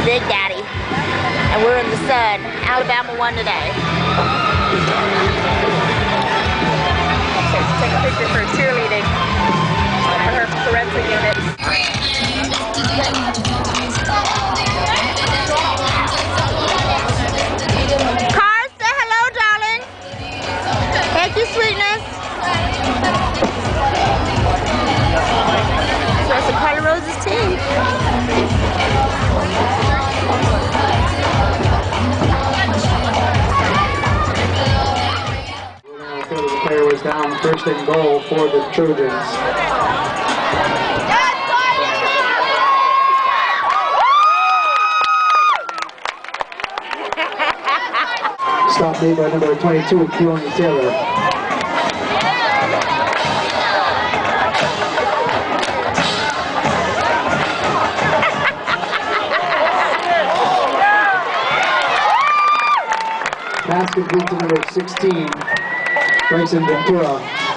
the Big Daddy. And we're in the sun. Alabama won today. So take a picture for cheerleading for her parental unit. Car, say hello, darling. Thank you, sweetness. So that's KarlyRose's team. The player was down first and goal for the Trojans. Stop made by number 22, Kapolei Taylor. Pass complete to number 16, Bryson Ventura.